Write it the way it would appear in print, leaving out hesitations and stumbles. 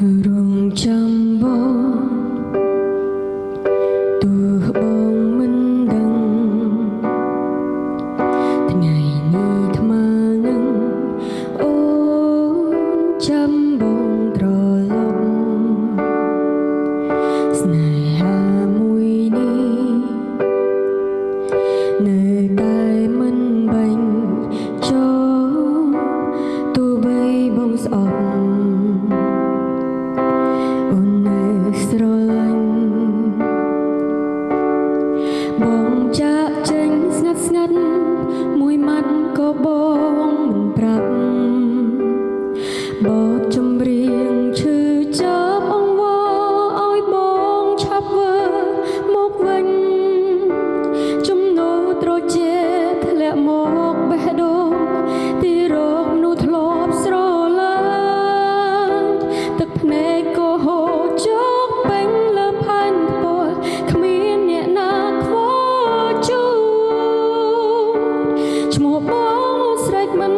រងចាំបងទោះបងមិនដឹងថ្ងៃនេះថ្មើរនឹងអូនចាំបងត្រឡប់ស្នេហាមួយនេះនៅតែមិនបាញ់ចោលទោះបីបងស្អប់ស្រឡាញ់បងចាក់ចេញស្ងាត់ស្ងាត់មួយម៉ាត់ក៏បងមិនប្រាប់បទចម្រៀងឈឺចាប់អង្វរឲ្យបងឆាប់វើមកវិញចំណូលត្រជាធ្លាក់មកបេះដូងទីរកនោះធ្លាប់ស្រឡាញ់ទឹកភ្នែកក៏ហូរចុះឈ្មោះបងស្រេចមិន